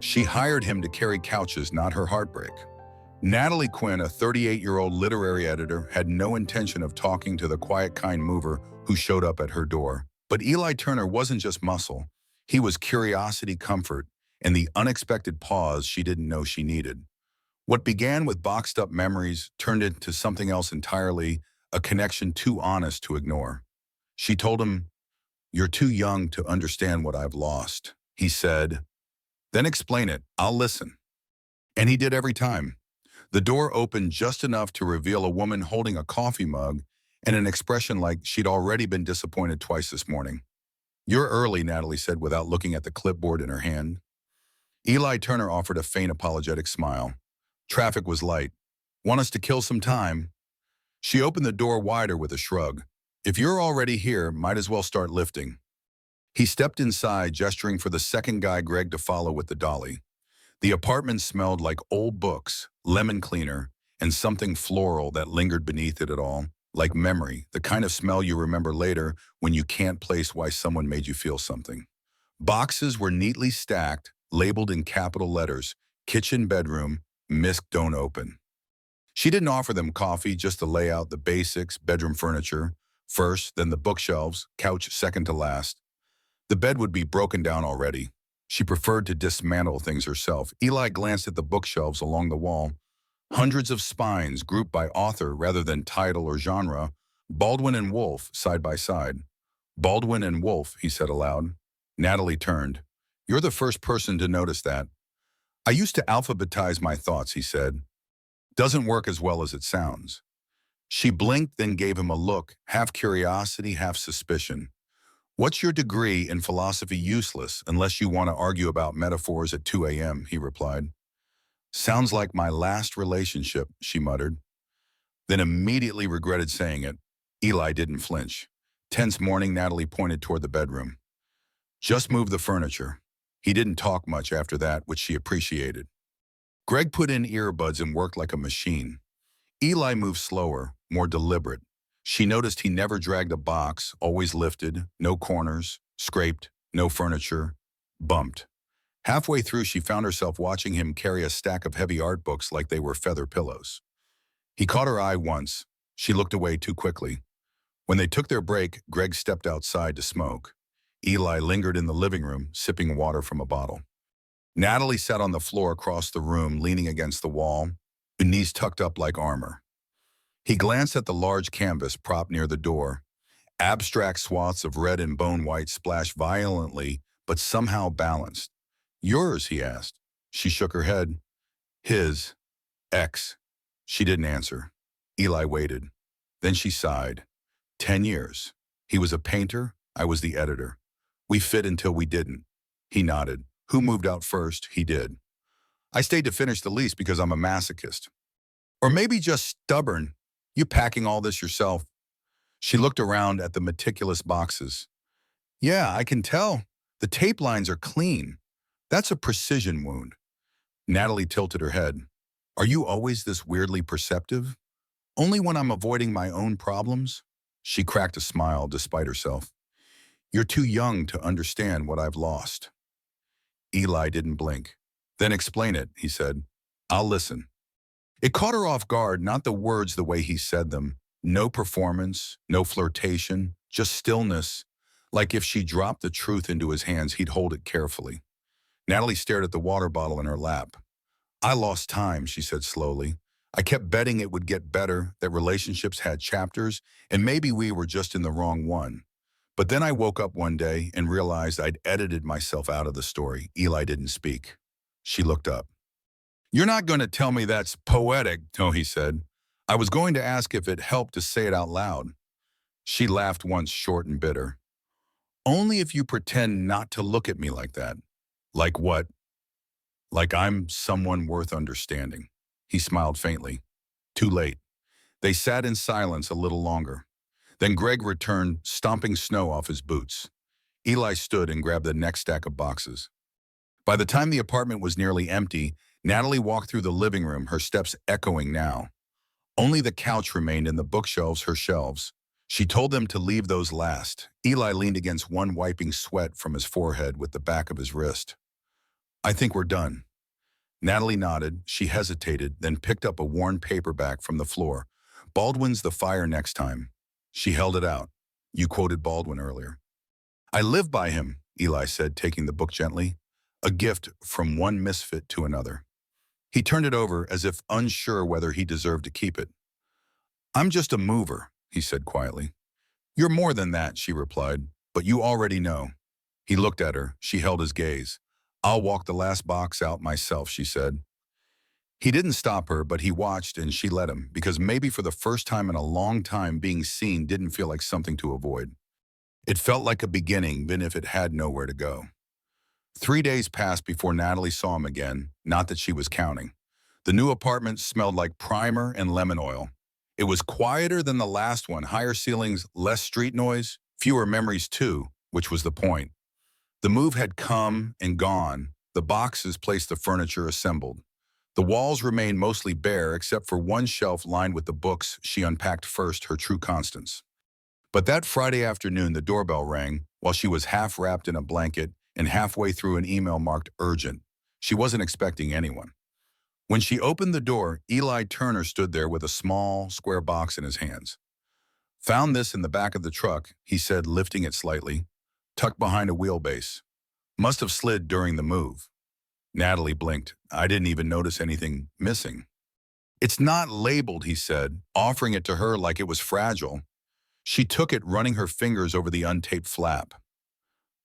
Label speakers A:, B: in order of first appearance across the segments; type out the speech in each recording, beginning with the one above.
A: She hired him to carry couches, not her heartbreak. Natalie Quinn, a 38-year-old literary editor, had no intention of talking to the quiet, kind mover who showed up at her door. But Eli Turner wasn't just muscle. He was curiosity, comfort, and the unexpected pause she didn't know she needed. What began with boxed-up memories turned into something else entirely, a connection too honest to ignore. She told him, "You're too young to understand what I've lost," he said. "Then explain it. I'll listen." And he did every time. The door opened just enough to reveal a woman holding a coffee mug and an expression like she'd already been disappointed twice this morning. "You're early," Natalie said without looking at the clipboard in her hand. Eli Turner offered a faint apologetic smile. "Traffic was light. Want us to kill some time?" She opened the door wider with a shrug. "If you're already here, might as well start lifting." He stepped inside, gesturing for the second guy, Greg, to follow with the dolly. The apartment smelled like old books, lemon cleaner, and something floral that lingered beneath it all, like memory, the kind of smell you remember later when you can't place why someone made you feel something. Boxes were neatly stacked, labeled in capital letters, "Kitchen, bedroom, Misk don't open." She didn't offer them coffee, just the layout, the basics, bedroom furniture, first, then the bookshelves, couch second to last. The bed would be broken down already. She preferred to dismantle things herself. Eli glanced at the bookshelves along the wall. Hundreds of spines grouped by author rather than title or genre. Baldwin and Wolfe, side by side. "Baldwin and Wolfe," he said aloud. Natalie turned. "You're the first person to notice that." "I used to alphabetize my thoughts," he said. "Doesn't work as well as it sounds." She blinked, then gave him a look, half curiosity, half suspicion. "What's your degree in philosophy? Useless, unless you want to argue about metaphors at 2 a.m., he replied. "Sounds like my last relationship," she muttered, then immediately regretted saying it. Eli didn't flinch. Tense morning, Natalie pointed toward the bedroom. "Just move the furniture." He didn't talk much after that, which she appreciated. Greg put in earbuds and worked like a machine. Eli moved slower, more deliberate. She noticed he never dragged a box, always lifted, no corners, scraped, no furniture, bumped. Halfway through, she found herself watching him carry a stack of heavy art books like they were feather pillows. He caught her eye once. She looked away too quickly. When they took their break, Greg stepped outside to smoke. Eli lingered in the living room, sipping water from a bottle. Natalie sat on the floor across the room, leaning against the wall, her knees tucked up like armor. He glanced at the large canvas propped near the door. Abstract swaths of red and bone white splashed violently, but somehow balanced. "Yours?" he asked. She shook her head. "His. X." She didn't answer. Eli waited. Then she sighed. 10 years. He was a painter, I was the editor. We fit until we didn't. He nodded. "Who moved out first?" He did. "I stayed to finish the lease because I'm a masochist. Or maybe just stubborn. You packing all this yourself?" She looked around at the meticulous boxes. "Yeah, I can tell. The tape lines are clean. That's a precision wound." Natalie tilted her head. "Are you always this weirdly perceptive? Only when I'm avoiding my own problems?" She cracked a smile despite herself. "You're too young to understand what I've lost." Eli didn't blink. "Then explain it," he said. "I'll listen." It caught her off guard, not the words, the way he said them. No performance, no flirtation, just stillness. Like if she dropped the truth into his hands, he'd hold it carefully. Natalie stared at the water bottle in her lap. "I lost time," she said slowly. "I kept betting it would get better, that relationships had chapters, and maybe we were just in the wrong one. But then I woke up one day and realized I'd edited myself out of the story." Eli didn't speak. She looked up. "You're not going to tell me that's poetic," no, he said. "I was going to ask if it helped to say it out loud." She laughed once, short and bitter. "Only if you pretend not to look at me like that." "Like what?" "Like I'm someone worth understanding." He smiled faintly. Too late. They sat in silence a little longer. Then Greg returned, stomping snow off his boots. Eli stood and grabbed the next stack of boxes. By the time the apartment was nearly empty, Natalie walked through the living room, her steps echoing now. Only the couch remained and the bookshelves her shelves. She told them to leave those last. Eli leaned against one, wiping sweat from his forehead with the back of his wrist. I think we're done. Natalie nodded. She hesitated, then picked up a worn paperback from the floor. Baldwin's The Fire Next Time. She held it out. You quoted Baldwin earlier. I live by him, Eli said, taking the book gently. A gift from one misfit to another. He turned it over as if unsure whether he deserved to keep it. I'm just a mover, he said quietly. You're more than that, she replied, but you already know. He looked at her. She held his gaze. I'll walk the last box out myself, she said. He didn't stop her, but he watched and she let him, because maybe for the first time in a long time being seen didn't feel like something to avoid. It felt like a beginning, even if it had nowhere to go. 3 days passed before Natalie saw him again, not that she was counting. The new apartment smelled like primer and lemon oil. It was quieter than the last one, higher ceilings, less street noise, fewer memories too, which was the point. The move had come and gone. The boxes placed the furniture assembled. The walls remained mostly bare except for one shelf lined with the books she unpacked first, her true constants. But that Friday afternoon, the doorbell rang while she was half wrapped in a blanket and halfway through an email marked urgent. She wasn't expecting anyone. When she opened the door, Eli Turner stood there with a small, square box in his hands. Found this in the back of the truck, he said, lifting it slightly, tucked behind a wheelbase. Must have slid during the move. Natalie blinked. I didn't even notice anything missing. It's not labeled, he said, offering it to her like it was fragile. She took it, running her fingers over the untaped flap.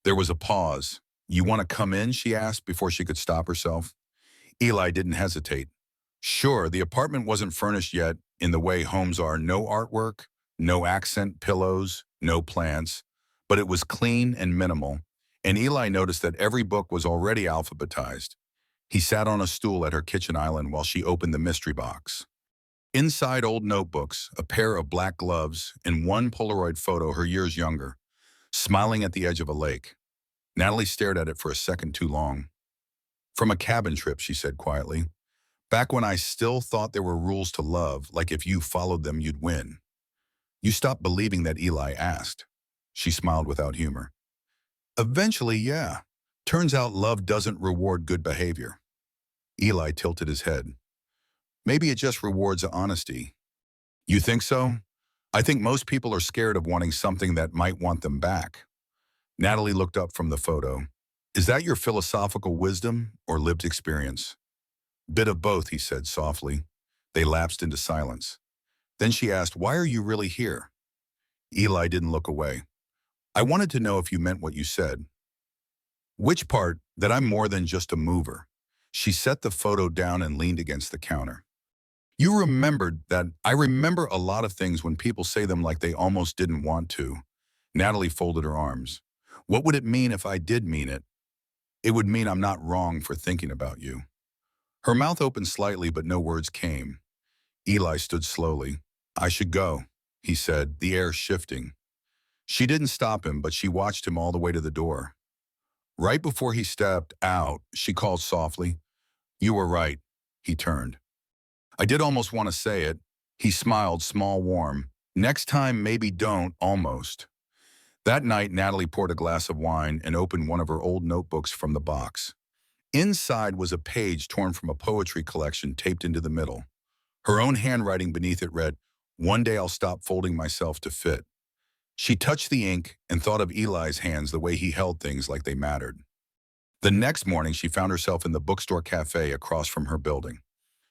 A: There was a pause. You want to come in, she asked before she could stop herself. Eli didn't hesitate. Sure, the apartment wasn't furnished yet in the way homes are. No artwork, no accent pillows, no plants, but it was clean and minimal, and Eli noticed that every book was already alphabetized. He sat on a stool at her kitchen island while she opened the mystery box. Inside old notebooks, a pair of black gloves, and one Polaroid photo her years younger, smiling at the edge of a lake. Natalie stared at it for a second too long. From a cabin trip, she said quietly. Back when I still thought there were rules to love, like if you followed them, you'd win. You stopped believing that, Eli asked. She smiled without humor. Eventually, yeah. Turns out love doesn't reward good behavior. Eli tilted his head. Maybe it just rewards honesty. You think so? I think most people are scared of wanting something that might want them back. Natalie looked up from the photo. Is that your philosophical wisdom or lived experience? Bit of both, he said softly. They lapsed into silence. Then she asked, why are you really here? Eli didn't look away. I wanted to know if you meant what you said. Which part? That I'm more than just a mover. She set the photo down and leaned against the counter. You remembered that. I remember a lot of things when people say them like they almost didn't want to. Natalie folded her arms. What would it mean if I did mean it? It would mean I'm not wrong for thinking about you. Her mouth opened slightly, but no words came. Eli stood slowly. I should go, he said, the air shifting. She didn't stop him, but she watched him all the way to the door. Right before he stepped out, she called softly. You were right. He turned. I did almost want to say it. He smiled, small, warm. Next time, maybe don't, almost. That night, Natalie poured a glass of wine and opened one of her old notebooks from the box. Inside was a page torn from a poetry collection taped into the middle. Her own handwriting beneath it read, One day I'll stop folding myself to fit. She touched the ink and thought of Eli's hands, the way he held things like they mattered. The next morning, she found herself in the bookstore cafe across from her building.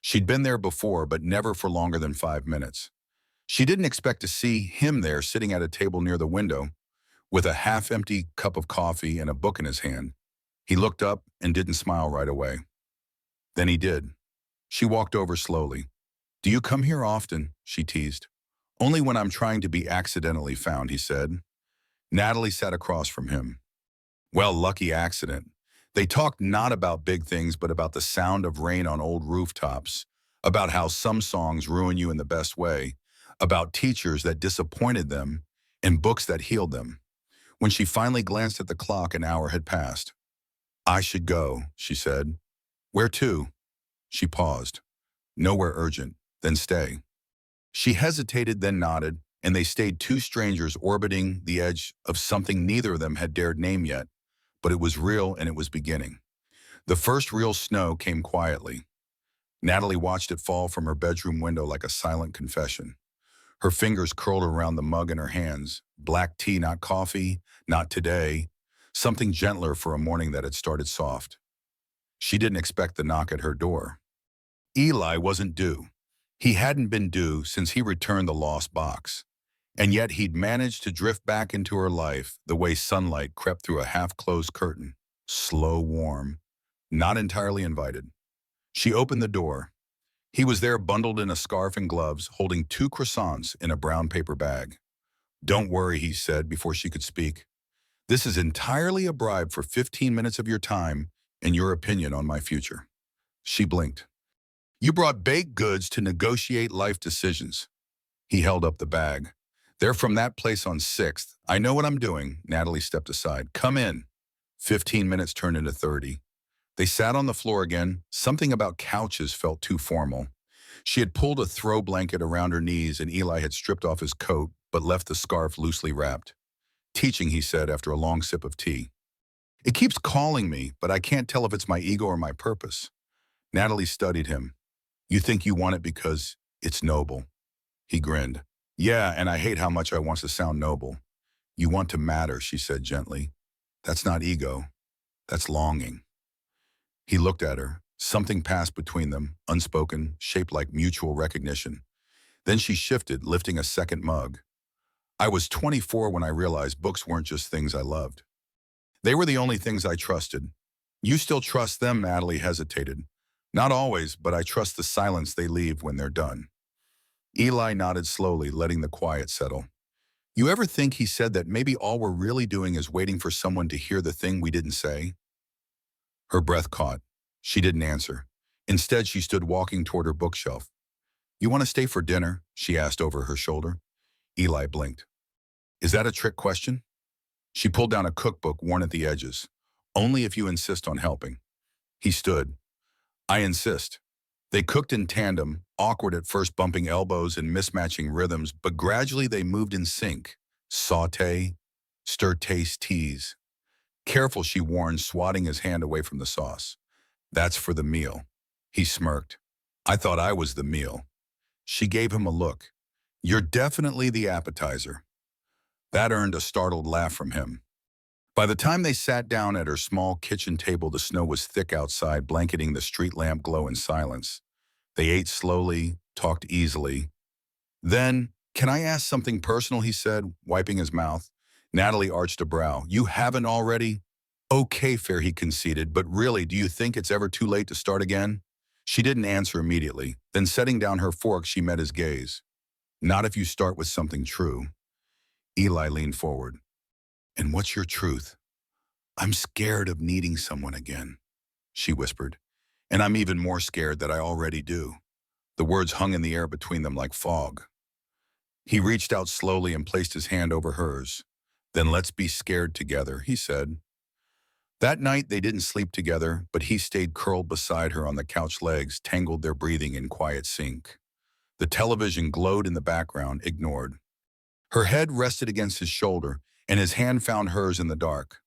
A: She'd been there before, but never for longer than 5 minutes. She didn't expect to see him there, sitting at a table near the window, with a half-empty cup of coffee and a book in his hand. He looked up and didn't smile right away. Then he did. She walked over slowly. Do you come here often? She teased. Only when I'm trying to be accidentally found, he said. Natalie sat across from him. Well, lucky accident. They talked not about big things, but about the sound of rain on old rooftops, about how some songs ruin you in the best way, about teachers that disappointed them, and books that healed them. When she finally glanced at the clock, an hour had passed. I should go, she said. Where to? She paused. Nowhere urgent, then stay. She hesitated, then nodded, and they stayed, two strangers orbiting the edge of something neither of them had dared name yet, but it was real and it was beginning. The first real snow came quietly. Natalie watched it fall from her bedroom window like a silent confession. Her fingers curled around the mug in her hands. Black tea, not coffee, not today. Something gentler for a morning that had started soft. She didn't expect the knock at her door. Eli wasn't due. He hadn't been due since he returned the lost box. And yet he'd managed to drift back into her life the way sunlight crept through a half-closed curtain. Slow, warm, not entirely invited. She opened the door. He was there bundled in a scarf and gloves, holding 2 croissants in a brown paper bag. "Don't worry," he said before she could speak. "This is entirely a bribe for 15 minutes of your time and your opinion on my future." She blinked. "You brought baked goods to negotiate life decisions." He held up the bag. "They're from that place on 6th. I know what I'm doing." Natalie stepped aside. "Come in." 15 minutes turned into 30. They sat on the floor again. Something about couches felt too formal. She had pulled a throw blanket around her knees and Eli had stripped off his coat but left the scarf loosely wrapped. "Teaching," he said after a long sip of tea. "It keeps calling me, but I can't tell if it's my ego or my purpose." Natalie studied him. "You think you want it because it's noble." He grinned. "Yeah, and I hate how much I want to sound noble." "You want to matter," she said gently. "That's not ego. That's longing." He looked at her. Something passed between them, unspoken, shaped like mutual recognition. Then she shifted, lifting a second mug. "I was 24 when I realized books weren't just things I loved. They were the only things I trusted." "You still trust them?" Natalie hesitated. "Not always, but I trust the silence they leave when they're done." Eli nodded slowly, letting the quiet settle. "You ever think," he said, "that maybe all we're really doing is waiting for someone to hear the thing we didn't say?" Her breath caught. She didn't answer. Instead, she stood walking toward her bookshelf. "You want to stay for dinner?" she asked over her shoulder. Eli blinked. "Is that a trick question?" She pulled down a cookbook worn at the edges. "Only if you insist on helping." He stood. "I insist." They cooked in tandem, awkward at first, bumping elbows and mismatching rhythms, but gradually they moved in sync. Saute, stir, taste, tease. "Careful," she warned, swatting his hand away from the sauce. "That's for the meal." He smirked. "I thought I was the meal." She gave him a look. "You're definitely the appetizer." That earned a startled laugh from him. By the time they sat down at her small kitchen table, the snow was thick outside, blanketing the street lamp glow in silence. They ate slowly, talked easily. Then, "Can I ask something personal?" he said, wiping his mouth. Natalie arched a brow. "You haven't already?" "Okay, fair," he conceded, "but really, do you think it's ever too late to start again?" She didn't answer immediately. Then, setting down her fork, she met his gaze. "Not if you start with something true." Eli leaned forward. "And what's your truth?" "I'm scared of needing someone again," she whispered. "And I'm even more scared that I already do." The words hung in the air between them like fog. He reached out slowly and placed his hand over hers. "Then let's be scared together," he said. That night they didn't sleep together, but he stayed curled beside her on the couch legs, tangled their breathing in quiet sync. The television glowed in the background, ignored. Her head rested against his shoulder, and his hand found hers in the dark.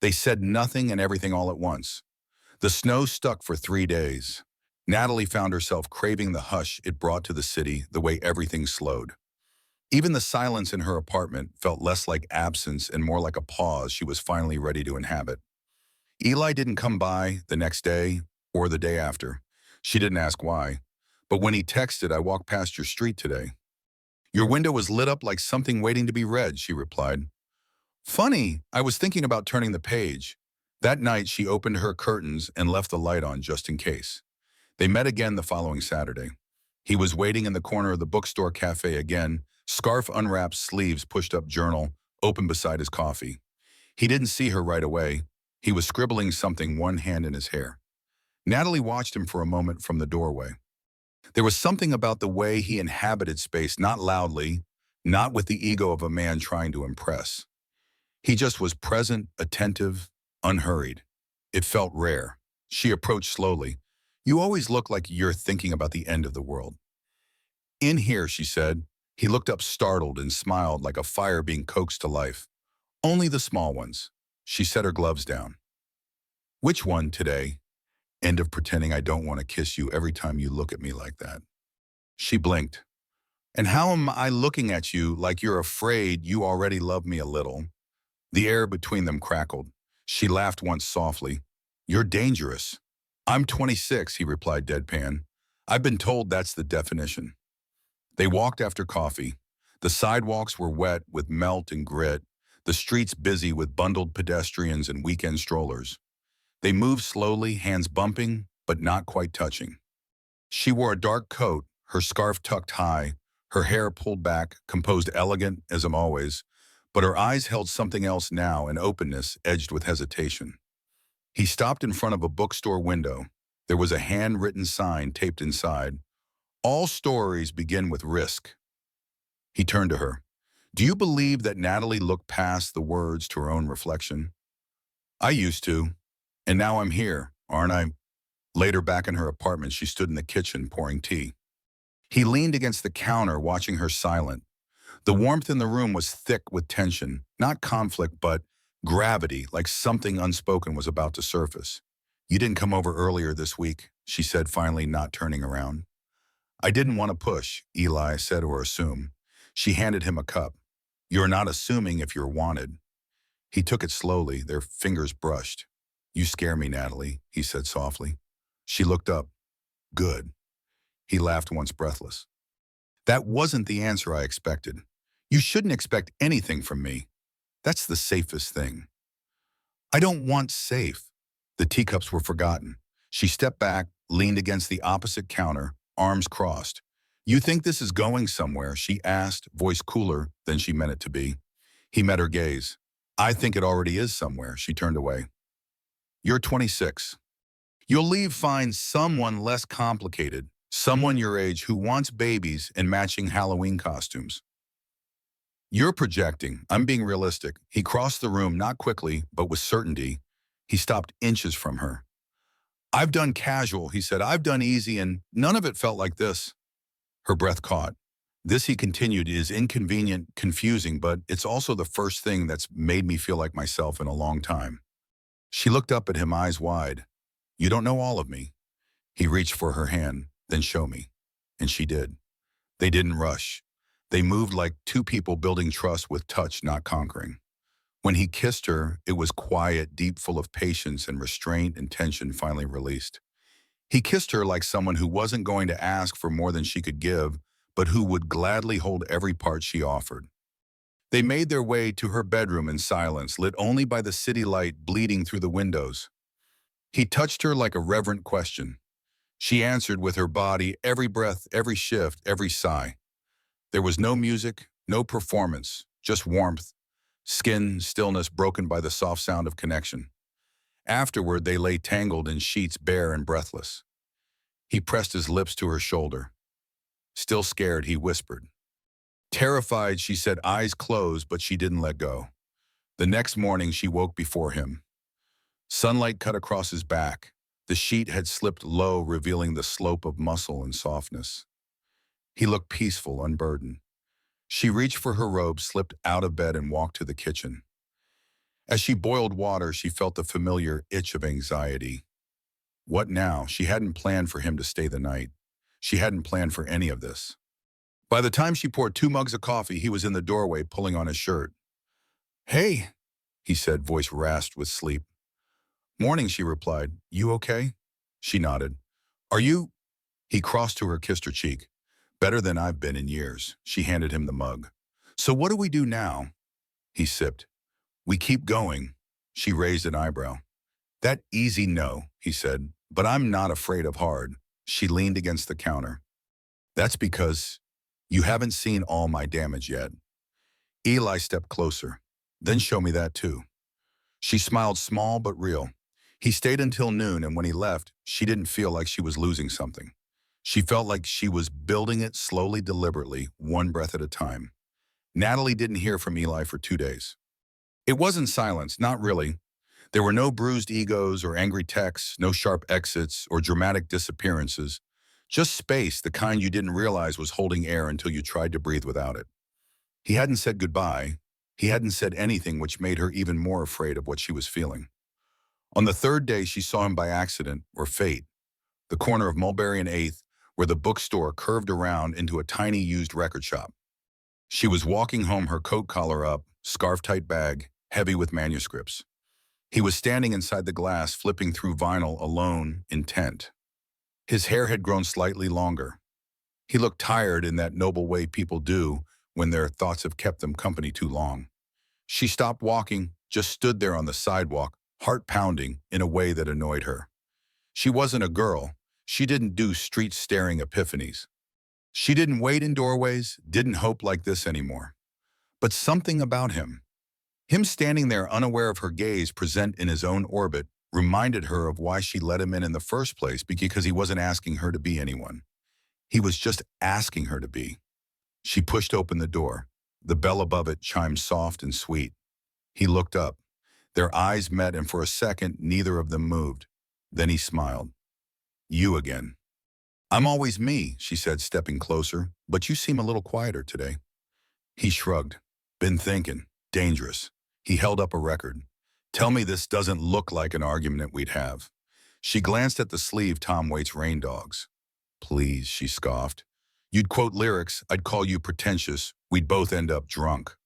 A: They said nothing and everything all at once. The snow stuck for 3 days. Natalie found herself craving the hush it brought to the city, the way everything slowed. Even the silence in her apartment felt less like absence and more like a pause she was finally ready to inhabit. Eli didn't come by the next day or the day after. She didn't ask why. But when he texted, "I walked past your street today." "Your window was lit up like something waiting to be read," she replied. "Funny, I was thinking about turning the page." That night, she opened her curtains and left the light on just in case. They met again the following Saturday. He was waiting in the corner of the bookstore cafe again, scarf unwrapped, sleeves pushed up, journal open beside his coffee. He didn't see her right away. He was scribbling something, one hand in his hair. Natalie watched him for a moment from the doorway. There was something about the way he inhabited space, not loudly, not with the ego of a man trying to impress. He just was present, attentive, unhurried. It felt rare. She approached slowly. "You always look like you're thinking about the end of the world." "In here," she said. He looked up startled and smiled like a fire being coaxed to life. "Only the small ones." She set her gloves down. "Which one today?" End of pretending I don't want to kiss you every time you look at me like that. She blinked. And how am I looking at you like you're afraid you already love me a little? The air between them crackled. She laughed once softly. You're dangerous. I'm 26, he replied deadpan. I've been told that's the definition. They walked after coffee. The sidewalks were wet with melt and grit, the streets busy with bundled pedestrians and weekend strollers. They moved slowly, hands bumping, but not quite touching. She wore a dark coat, her scarf tucked high, her hair pulled back, composed elegant as always, but her eyes held something else now, an openness edged with hesitation. He stopped in front of a bookstore window. There was a handwritten sign taped inside. All stories begin with risk. He turned to her. Do you believe that Natalie looked past the words to her own reflection? I used to, and now I'm here, aren't I? Later, back in her apartment, she stood in the kitchen pouring tea. He leaned against the counter, watching her silent. The warmth in the room was thick with tension, not conflict, but gravity, like something unspoken was about to surface. You didn't come over earlier this week, she said, finally not turning around. I didn't want to push, Eli said, or assume. She handed him a cup. You're not assuming if you're wanted. He took it slowly, their fingers brushed. You scare me, Natalie, he said softly. She looked up. Good. He laughed once breathless. That wasn't the answer I expected. You shouldn't expect anything from me. That's the safest thing. I don't want safe. The teacups were forgotten. She stepped back, leaned against the opposite counter, arms crossed. You think this is going somewhere? She asked, voice cooler than she meant it to be. He met her gaze. I think it already is somewhere. She turned away. You're 26. You'll leave find someone less complicated, someone your age who wants babies and matching Halloween costumes. You're projecting. I'm being realistic. He crossed the room, not quickly, but with certainty. He stopped inches from her. I've done casual, he said. I've done easy, and none of it felt like this. Her breath caught. This, he continued, is inconvenient, confusing, but it's also the first thing that's made me feel like myself in a long time. She looked up at him, eyes wide. You don't know all of me. He reached for her hand, then show me. And she did. They didn't rush. They moved like two people building trust with touch, not conquering. When he kissed her, it was quiet, deep, full of patience and restraint and tension finally released. He kissed her like someone who wasn't going to ask for more than she could give, but who would gladly hold every part she offered. They made their way to her bedroom in silence, lit only by the city light bleeding through the windows. He touched her like a reverent question. She answered with her body, every breath, every shift, every sigh. There was no music, no performance, just warmth, skin, stillness broken by the soft sound of connection. Afterward, they lay tangled in sheets, bare and breathless. He pressed his lips to her shoulder. Still scared, he whispered. Terrified, she said, eyes closed, but she didn't let go. The next morning, she woke before him. Sunlight cut across his back. The sheet had slipped low, revealing the slope of muscle and softness. He looked peaceful, unburdened. She reached for her robe, slipped out of bed, and walked to the kitchen. As she boiled water, she felt the familiar itch of anxiety. What now? She hadn't planned for him to stay the night. She hadn't planned for any of this. By the time she poured 2 mugs of coffee, he was in the doorway, pulling on his shirt. Hey, he said, voice rasped with sleep. Morning, she replied. You okay? She nodded. Are you? He crossed to her, kissed her cheek. Better than I've been in years. She handed him the mug. So what do we do now? He sipped. We keep going. She raised an eyebrow. That easy no, he said, but I'm not afraid of hard. She leaned against the counter. That's because you haven't seen all my damage yet. Eli stepped closer. Then show me that too. She smiled, small but real. He stayed until noon, and when he left, she didn't feel like she was losing something. She felt like she was building it slowly, deliberately, one breath at a time. Natalie didn't hear from Eli for 2 days. It wasn't silence, not really. There were no bruised egos or angry texts, no sharp exits or dramatic disappearances. Just space, the kind you didn't realize was holding air until you tried to breathe without it. He hadn't said goodbye. He hadn't said anything, which made her even more afraid of what she was feeling. On the third day, she saw him by accident, or fate, the corner of Mulberry and 8th, where the bookstore curved around into a tiny used record shop. She was walking home, her coat collar up, scarf-tight bag, heavy with manuscripts. He was standing inside the glass, flipping through vinyl, alone, intent. His hair had grown slightly longer. He looked tired in that noble way people do when their thoughts have kept them company too long. She stopped walking, just stood there on the sidewalk, heart pounding in a way that annoyed her. She wasn't a girl. She didn't do street-staring epiphanies. She didn't wait in doorways, didn't hope like this anymore. But something about him standing there unaware of her gaze present in his own orbit, reminded her of why she let him in the first place, because he wasn't asking her to be anyone. He was just asking her to be. She pushed open the door. The bell above it chimed soft and sweet. He looked up. Their eyes met, and for a second, neither of them moved. Then he smiled. "You again." "I'm always me," she said, stepping closer, "but you seem a little quieter today." He shrugged. "Been thinking. Dangerous." He held up a record. "Tell me this doesn't look like an argument we'd have." She glanced at the sleeve, Tom Waits' Rain Dogs. "Please," she scoffed. "You'd quote lyrics, I'd call you pretentious, we'd both end up drunk."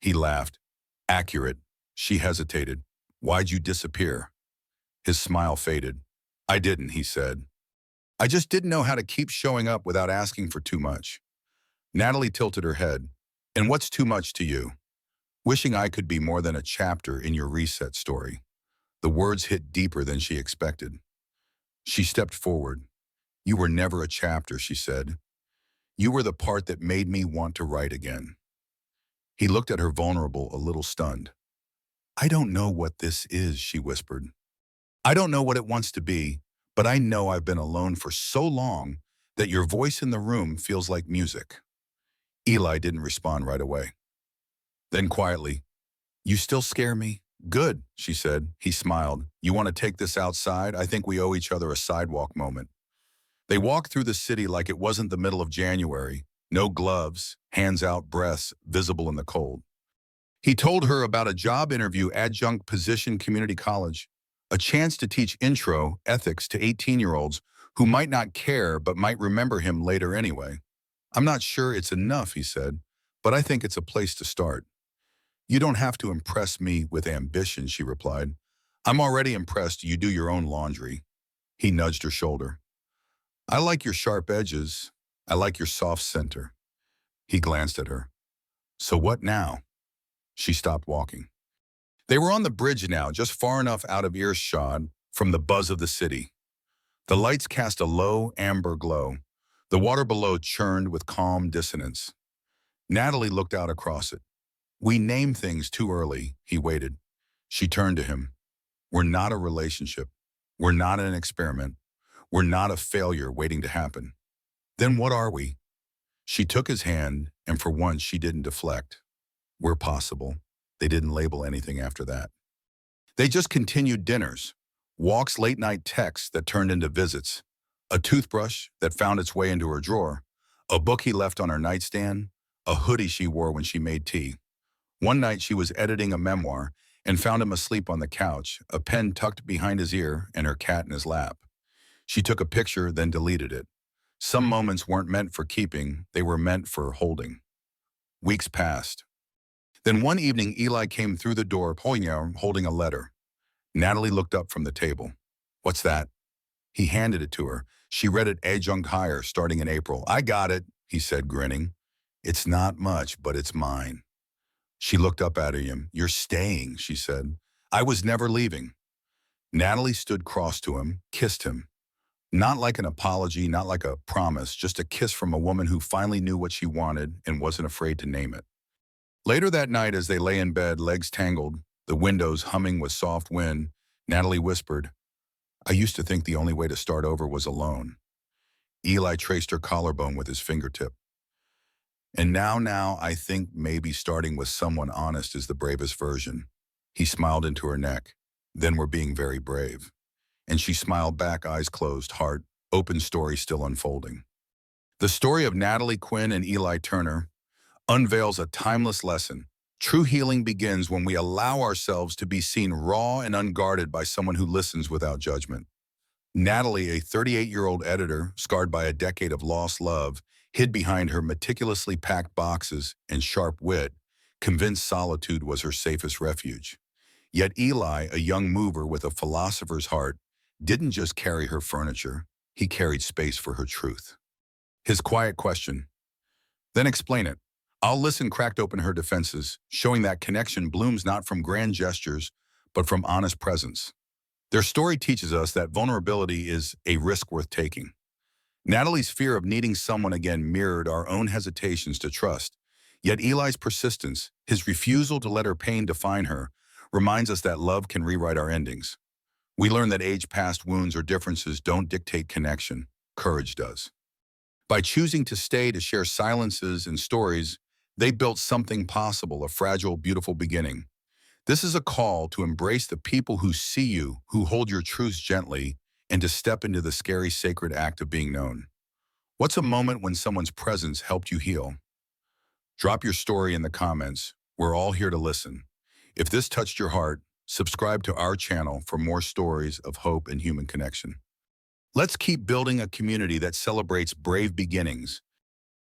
A: He laughed. "Accurate." She hesitated. "Why'd you disappear?" His smile faded. "I didn't," he said. "I just didn't know how to keep showing up without asking for too much." Natalie tilted her head. "And what's too much to you?" "Wishing I could be more than a chapter in your reset story." The words hit deeper than she expected. She stepped forward. "You were never a chapter," she said. "You were the part that made me want to write again." He looked at her, vulnerable, a little stunned. "I don't know what this is," she whispered. "I don't know what it wants to be, but I know I've been alone for so long that your voice in the room feels like music." Eli didn't respond right away. Then quietly, "You still scare me?" "Good," she said. He smiled. "You want to take this outside? I think we owe each other a sidewalk moment." They walked through the city like it wasn't the middle of January. No gloves, hands out, breaths visible in the cold. He told her about a job interview, adjunct position, community college, a chance to teach intro ethics to 18-year-olds who might not care but might remember him later anyway. "I'm not sure it's enough," he said, "but I think it's a place to start." "You don't have to impress me with ambition," she replied. "I'm already impressed you do your own laundry." He nudged her shoulder. "I like your sharp edges. I like your soft center." He glanced at her. "So what now?" She stopped walking. They were on the bridge now, just far enough out of earshot from the buzz of the city. The lights cast a low, amber glow. The water below churned with calm dissonance. Natalie looked out across it. "We name things too early," he waited. She turned to him. "We're not a relationship. We're not an experiment. We're not a failure waiting to happen." "Then what are we?" She took his hand, and for once she didn't deflect. "We're possible." They didn't label anything after that. They just continued dinners, walks, late-night texts that turned into visits, a toothbrush that found its way into her drawer, a book he left on her nightstand, a hoodie she wore when she made tea. One night she was editing a memoir and found him asleep on the couch, a pen tucked behind his ear and her cat in his lap. She took a picture, then deleted it. Some moments weren't meant for keeping, they were meant for holding. Weeks passed. Then one evening, Eli came through the door, holding a letter. Natalie looked up from the table. "What's that?" He handed it to her. She read it, adjunct hire, starting in April. "I got it," he said, grinning. "It's not much, but it's mine." She looked up at him. "You're staying," she said. "I was never leaving." Natalie stood cross to him, kissed him. Not like an apology, not like a promise, just a kiss from a woman who finally knew what she wanted and wasn't afraid to name it. Later that night, as they lay in bed, legs tangled, the windows humming with soft wind, Natalie whispered, "I used to think the only way to start over was alone." Eli traced her collarbone with his fingertip. "And now, I think maybe starting with someone honest is the bravest version." He smiled into her neck. "Then we're being very brave." And she smiled back, eyes closed, heart, open, story still unfolding. The story of Natalie Quinn and Eli Turner unveils a timeless lesson. True healing begins when we allow ourselves to be seen raw and unguarded by someone who listens without judgment. Natalie, a 38-year-old editor scarred by a decade of lost love, hid behind her meticulously packed boxes and sharp wit, convinced solitude was her safest refuge. Yet Eli, a young mover with a philosopher's heart, didn't just carry her furniture, he carried space for her truth. His quiet question, then explain it. I'll listen cracked open her defenses, showing that connection blooms not from grand gestures, but from honest presence. Their story teaches us that vulnerability is a risk worth taking. Natalie's fear of needing someone again mirrored our own hesitations to trust. Yet Eli's persistence, his refusal to let her pain define her, reminds us that love can rewrite our endings. We learn that age-past wounds or differences don't dictate connection, courage does. By choosing to stay to share silences and stories, they built something possible, a fragile, beautiful beginning. This is a call to embrace the people who see you, who hold your truths gently, and to step into the scary, sacred act of being known. What's a moment when someone's presence helped you heal? Drop your story in the comments. We're all here to listen. If this touched your heart, subscribe to our channel for more stories of hope and human connection. Let's keep building a community that celebrates brave beginnings,